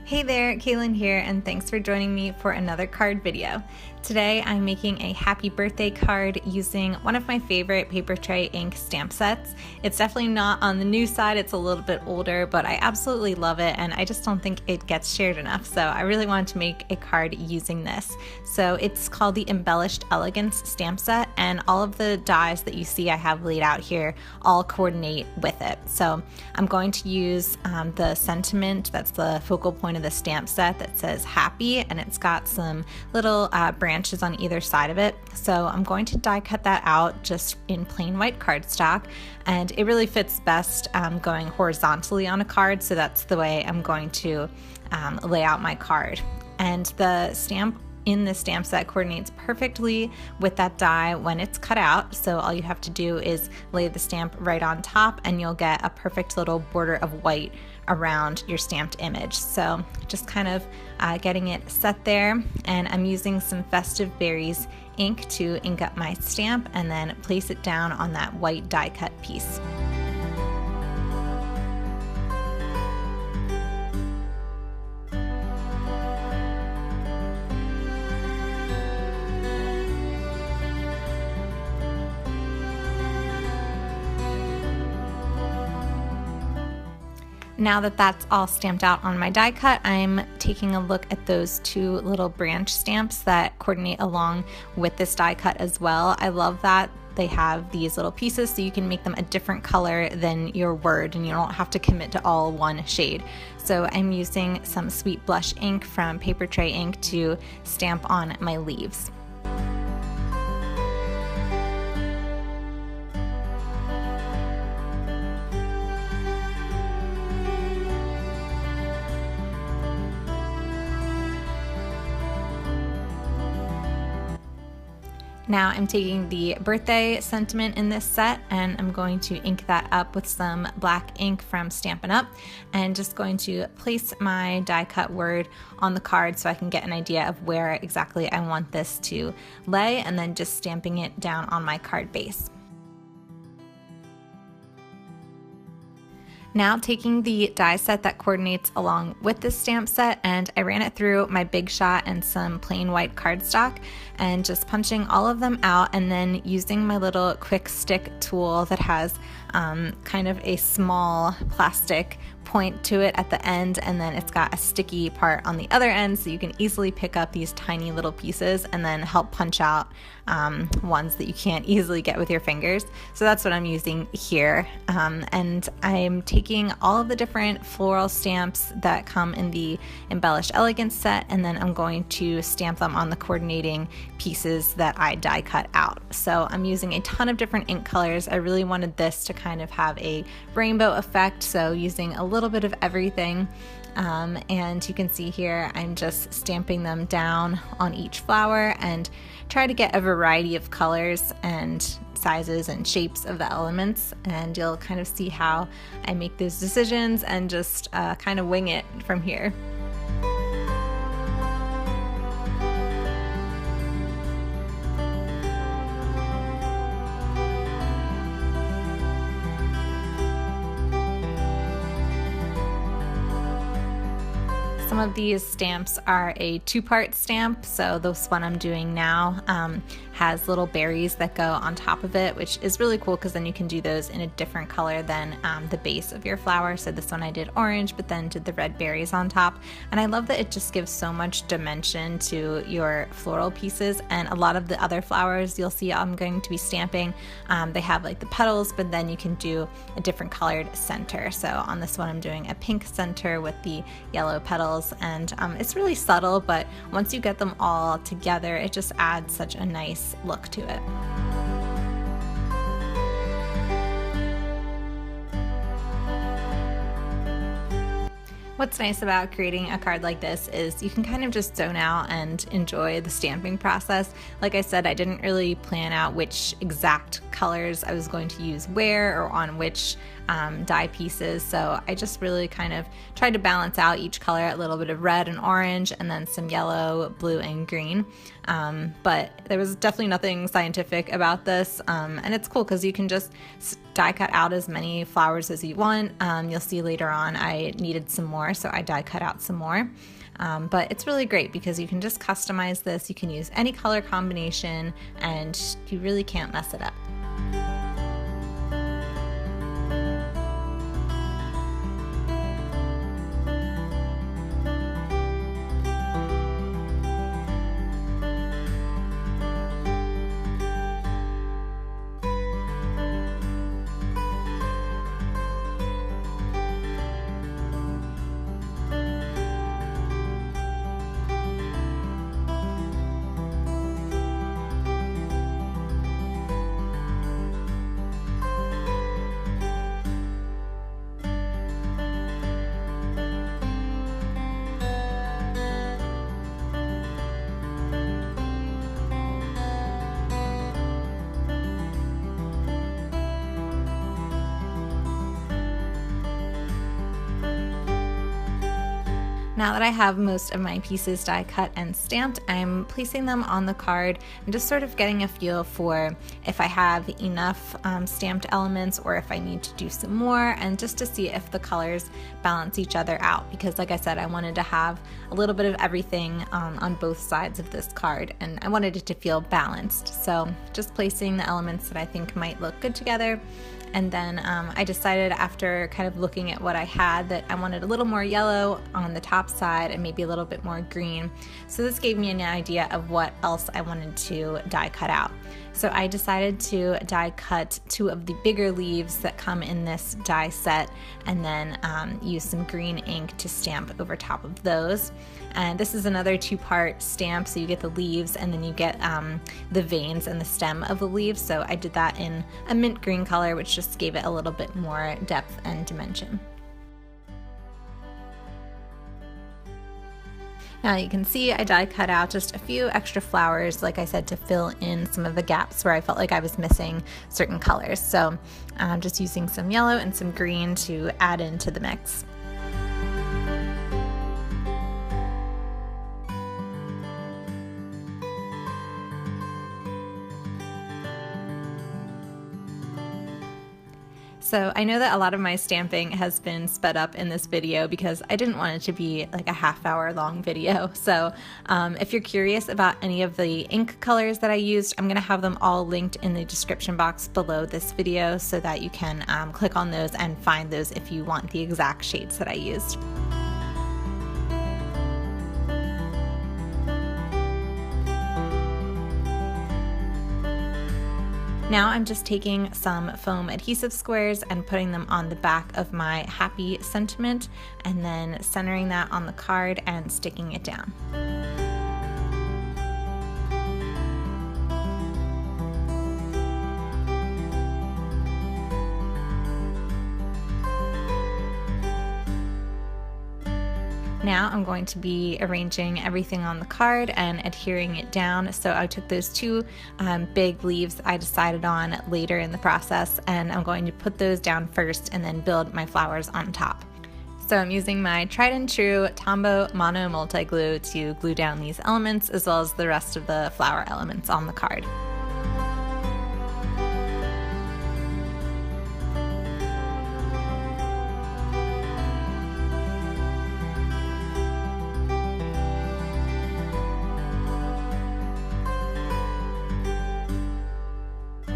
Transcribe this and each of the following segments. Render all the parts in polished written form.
Hey there, Kalyn here, and thanks for joining me for another card video. Today I'm making a happy birthday card using one of my favorite Papertrey Ink stamp sets. It's definitely not on the new side, it's a little bit older, but I absolutely love it and I just don't think it gets shared enough, so I really wanted to make a card using this. So it's called the Embellished Elegance stamp set, and all of the dies that you see I have laid out here all coordinate with it. So I'm going to use the sentiment that's the focal point of the stamp set that says happy, and it's got some little branches on either side of it. So I'm going to die cut that out just in plain white cardstock, and it really fits best going horizontally on a card, so that's the way I'm going to lay out my card. And the stamp in the stamp set coordinates perfectly with that die when it's cut out, so all you have to do is lay the stamp right on top and you'll get a perfect little border of white around your stamped image. So just kind of getting it set there, and I'm using some Festive Berries ink to ink up my stamp and then place it down on that white die cut piece. Now that that's all stamped out on my die cut, I'm taking a look at those two little branch stamps that coordinate along with this die cut as well. I love that they have these little pieces so you can make them a different color than your word and you don't have to commit to all one shade. So I'm using some Sweet Blush ink from Papertrey Ink to stamp on my leaves. Now I'm taking the birthday sentiment in this set and I'm going to ink that up with some black ink from Stampin' Up! And just going to place my die cut word on the card so I can get an idea of where exactly I want this to lay, and then just stamping it down on my card base. Now taking the die set that coordinates along with this stamp set, and I ran it through my Big Shot and some plain white cardstock and just punching all of them out, and then using my little quick stick tool that has kind of a small plastic point to it at the end, and then it's got a sticky part on the other end so you can easily pick up these tiny little pieces and then help punch out ones that you can't easily get with your fingers. So that's what I'm using here, and I'm taking all of the different floral stamps that come in the Embellished Elegance set, and then I'm going to stamp them on the coordinating pieces that I die cut out. So I'm using a ton of different ink colors. I really wanted this to kind of have a rainbow effect, so using a little bit of everything, and you can see here I'm just stamping them down on each flower and try to get a variety of colors and sizes and shapes of the elements, and you'll kind of see how I make those decisions and just kind of wing it from here. Some of these stamps are a two-part stamp, so this one I'm doing now has little berries that go on top of it, which is really cool because then you can do those in a different color than the base of your flower. So this one I did orange, but then did the red berries on top, and I love that it just gives so much dimension to your floral pieces. And a lot of the other flowers you'll see I'm going to be stamping, they have like the petals, but then you can do a different colored center. So on this one I'm doing a pink center with the yellow petals, and it's really subtle, but once you get them all together it just adds such a nice look to it. What's nice about creating a card like this is you can kind of just zone out and enjoy the stamping process. Like I said, I didn't really plan out which exact colors I was going to use where or on which die pieces, so I just really kind of tried to balance out each color, a little bit of red and orange and then some yellow, blue, and green. but there was definitely nothing scientific about this, and it's cool because you can just die cut out as many flowers as you want. You'll see later on I needed some more, so I die cut out some more. But it's really great because you can just customize this. You can use any color combination and you really can't mess it up. Now that I have most of my pieces die cut and stamped, I'm placing them on the card and just sort of getting a feel for if I have enough stamped elements or if I need to do some more, and just to see if the colors balance each other out, because like I said, I wanted to have a little bit of everything on both sides of this card and I wanted it to feel balanced. So just placing the elements that I think might look good together. And then I decided, after kind of looking at what I had, that I wanted a little more yellow on the top side and maybe a little bit more green. So this gave me an idea of what else I wanted to die cut out. So I decided to die cut 2 of the bigger leaves that come in this die set, and then use some green ink to stamp over top of those. And this is another 2-part stamp, so you get the leaves and then you get the veins and the stem of the leaves. So I did that in a mint green color, which just gave it a little bit more depth and dimension. Now you can see I die cut out just a few extra flowers, like I said, to fill in some of the gaps where I felt like I was missing certain colors. So I'm just using some yellow and some green to add into the mix. So I know that a lot of my stamping has been sped up in this video because I didn't want it to be like a half-hour long video. So if you're curious about any of the ink colors that I used, I'm gonna have them all linked in the description box below this video so that you can click on those and find those if you want the exact shades that I used. Now I'm just taking some foam adhesive squares and putting them on the back of my happy sentiment, and then centering that on the card and sticking it down. Now I'm going to be arranging everything on the card and adhering it down. So I took those 2 big leaves I decided on later in the process, and I'm going to put those down first and then build my flowers on top. So I'm using my tried and true Tombow Mono Multi Glue to glue down these elements as well as the rest of the flower elements on the card.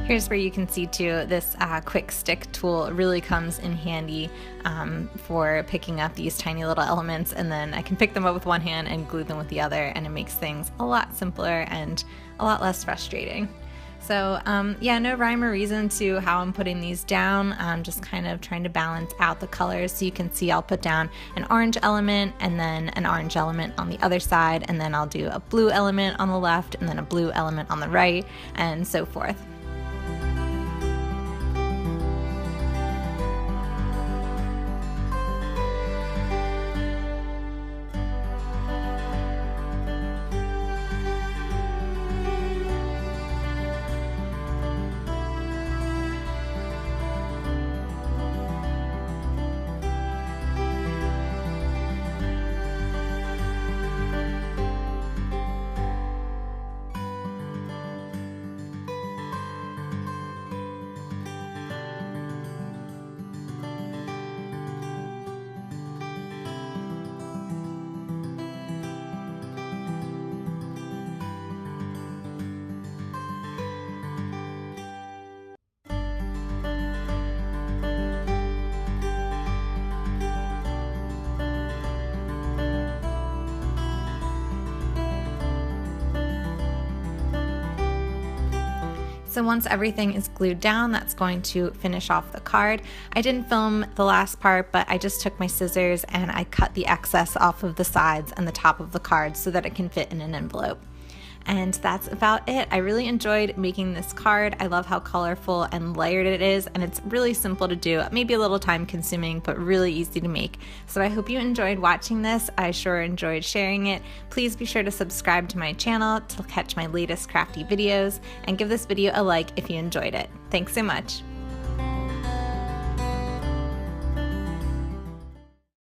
Here's where you can see too, this quick stick tool really comes in handy for picking up these tiny little elements, and then I can pick them up with one hand and glue them with the other, and it makes things a lot simpler and a lot less frustrating. So yeah, no rhyme or reason to how I'm putting these down. I'm just kind of trying to balance out the colors. So you can see I'll put down an orange element and then an orange element on the other side, and then I'll do a blue element on the left and then a blue element on the right, and so forth. So once everything is glued down, that's going to finish off the card. I didn't film the last part, but I just took my scissors and I cut the excess off of the sides and the top of the card so that it can fit in an envelope. And that's about it. I really enjoyed making this card. I love how colorful and layered it is, and it's really simple to do, maybe a little time consuming, but really easy to make. So I hope you enjoyed watching this. I sure enjoyed sharing it. Please be sure to subscribe to my channel to catch my latest crafty videos, and give this video a like if you enjoyed it. Thanks so much.